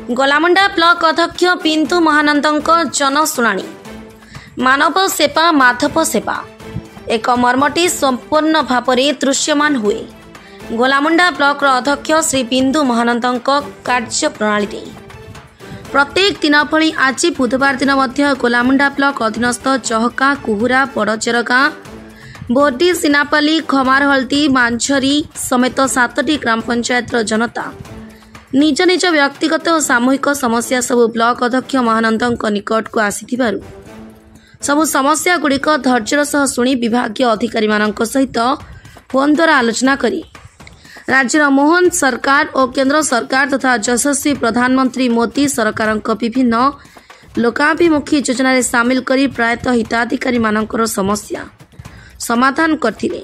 Golamunda block अध्यक्ष पिंतु महानंदଙ୍କ जनशुणाणी मानव सेवा माधव सेवा एक मर्मटी संपूर्ण भाव में दृश्यमान हुए गोलामुंडा ब्लॉक अध्यक्ष श्री पिंतु महानंदଙ୍କ कार्य प्रणाली प्रत्येक दिन भली आज बुधवार दिन गोलामुंडा ब्लॉक अधीनस्थ चहका कुहुरा बड़चेरगाँ बोर्डी सिनापाली खमारहल्दी मांझरी समेत 7टी ग्राम पंचायत जनता निज निज व्यक्तिगत और सामूहिक समस्या सबु ब्लॉक अध्यक्ष महानंदଙ୍କ निकट को आसीथिबारु सबु समस्या गुड़िक धैर्यर सह शुणी विभागीय अधिकारी मानक सहित फोन द्वारा आलोचना करी राज्यर मोहन सरकार और केंद्र सरकार तथा यशस्वी प्रधानमंत्री मोदी सरकार विभिन्न लोकाभिमुखी योजन सामिल करी प्रायतः हिताधिकारी मानकर समस्या समाधान करथिले।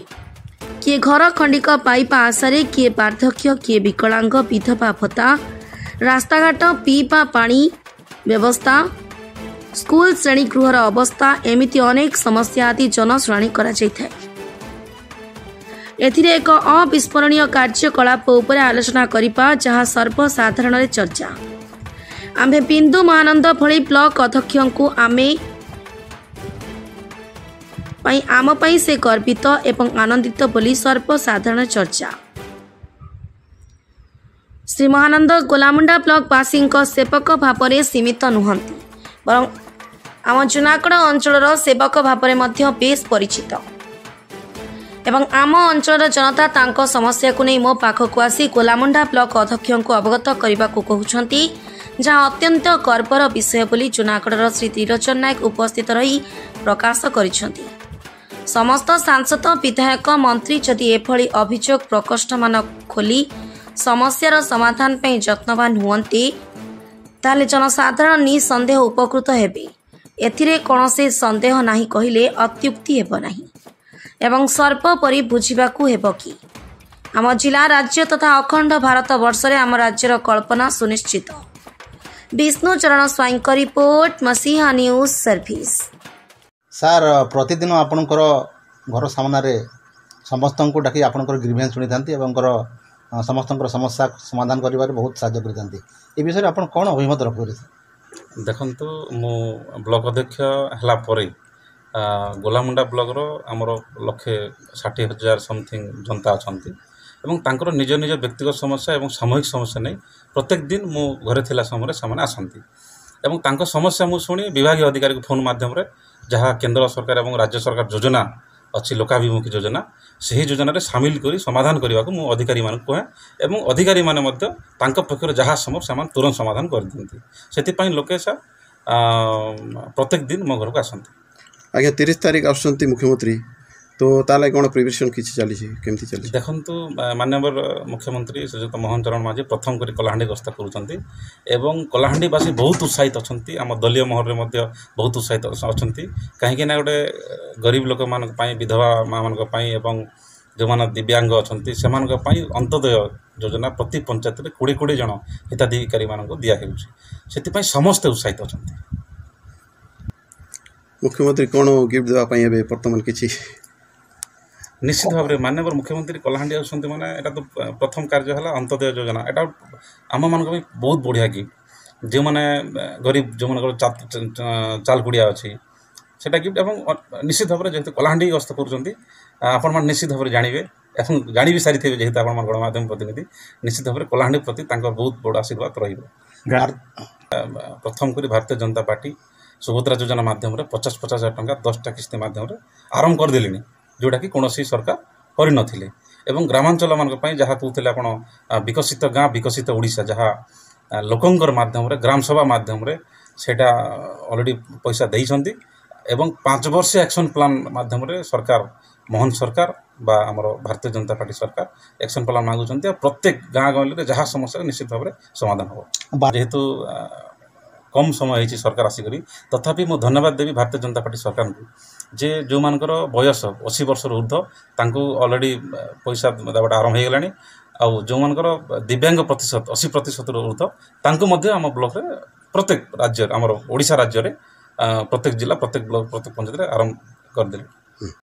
किए घर खंडिक पाइपा आशारे किए वार्धक्य किए विकलांग विधवा भत्ता रास्ताघाट पीवा पानी व्यवस्था स्कूल श्रेणी गृहर अवस्था एमिति अनेक समस्या आदि जनशुणाणी करा जायथाय। एथिरे एक अविस्मरणीय कार्यकलाप उपरे आलोचना करिपा जहाँ सर्वसाधारण रे चर्चा आम्भे बिंदु महानंद भली ब्लॉक अध्यक्ष को आम पाई से गर्वित एवं आनंदित बोली सर्वसाधारण चर्चा। श्री महानंद गोलामुंडा ब्लॉक वासी सेवक भाव में सीमित नुहंती बरं आम जूनागढ़ अंचल सेवक भाव में बेस परिचित एवं आम अंचल जनता तांको समस्या को नहीं मो पाखक आसी गोलामुंडा ब्लॉक अध्यक्ष को अवगत करने को कहते जहाँ अत्यंत गर्वर विषय बोली जूनागढ़ श्री त्रिलोचन नायक उपस्थित रही प्रकाश करिसेंती। समस्त सांसद विधायक मंत्री जदि एभली अभियोग प्रकोष्ठ मान खोली समस्यार समाधान पे यत्नवान हुअन्ते ताले जनसाधारण निसंदेह उपकृत हेबे एथिरे कौनसी संदेह नाही कहिले अत्युक्ति हेब नाही एवं सर्वोपरि बुझिबाकू हेब कि आम जिला राज्य तथा अखंड भारत वर्ष रे आम राज्यर कल्पना सुनिश्चित। विष्णु चरण स्वाई रिपोर्ट मसीहा न्यूज सर्विस। सार प्रतिदिन आपणकर घर सामने समस्त को डाक आपंकर ग्रीवेंस शुणी था समस्त समस्या समाधान कर बहुत साहय कर विषय आप कौन अभिमत रखुरे? देखु मु ब्लॉक अध्यक्ष है गोलामुंडा ब्लॉक आमर 1,60,000 समथिंग जनता अच्छा निज निज व्यक्तिगत समस्या और सामूहिक समस्या नहीं प्रत्येक दिन मु घरे थिला समय से आसती समस्या मु शुणी विभागीय अधिकारी फोन माध्यम जहाँ केंद्र सरकार और राज्य सरकार योजना अच्छी लोकाभिमुखी योजना से ही योजन सामिल कर समाधान करने को अधिकारी मान कहे और अधिकारी माने पक्ष जहाँ संभव से तुरंत समाधान कर दिखती से लोके प्रत्येक दिन मो घर को आसती। आज्ञा 30 तारीख आसुँच मुख्यमंत्री तो ताले कौन प्रिपरेशन किसी चली केमती चली? देखंतु माननीय मुख्यमंत्री श्रीजुत मोहन चरण माझी प्रथम करी कलाहांडी गस्त करुँच एवं कलाहांडीवासी बहुत उत्साहित अच्छा आम दलीय महल में बहुत उत्साहित अच्छा कहीं गोटे गरीब लोक मान विधवा माँ मान जो मैंने दिव्यांग अच्छा से अंत्योदय योजना प्रति पंचायत में 20 जन हिताधिकारी मान दिखाई समस्ते उत्साहित अच्छा। मुख्यमंत्री कौन गिफ्ट देवाई बर्तमान किसी निश्चित भाव में माननीय मुख्यमंत्री कलाहांडी आसुँच मैंने यहाँ तो प्रथम कार्य है अंत्योदय योजना यहाँ आम मान बहुत बढ़िया गिफ्ट जो मैंने गरीब जो मन चाल कुड़िया अच्छी से गिफ्ट और निश्चित भाव में जेहतु कलाहांडी गस्त कर निश्चित भाव में जानवे जानी भी सारी थे जेहतु आप गणमाध्यम प्रतिनिधि निश्चित भाव में कलाहांडी प्रति बहुत बड़ आशीर्वाद प्रथम कर भारतीय जनता पार्टी सुभद्रा योजना माध्यम 50,000 टंका 10टा किस्ती माध्यम आरंभ करदेले जोटा कि कौन सरकार करनथिले एवं ग्रामांचल मान जहाँ कहते आप विकसित गाँ विकसित ओडिशा जहाँ लोकंर माध्यम ग्राम सभा माध्यम सेटा ऑलरेडी पैसा देइछंती एवं 5 वर्ष एक्शन प्लान माध्यम सरकार मोहन सरकार बा आमर भारतीय जनता पार्टी सरकार एक्शन प्लान मांगुंट प्रत्येक गाँ गहली जहाँ समस्या निश्चित भाव में समाधान हम जेहेतु कम समय होती सरकार आसिक तथापि मु धन्यवाद देवी भारतीय जनता पार्टी सरकार को जे जो मानकर बयस 80 वर्ष ऊर्ध्व तांको ऑलरेडी पैसा देवाटा आरंभ हो गलानी आउ जो मानकर दिव्यांग प्रतिशत 80% ऊर्ध्व तांको मध्य आम ब्लॉक रे प्रत्येक राज्य आमर ओडिशा राज्य रे प्रत्येक जिला प्रत्येक ब्लॉक प्रत्येक पंचायत आरंभ करदेले।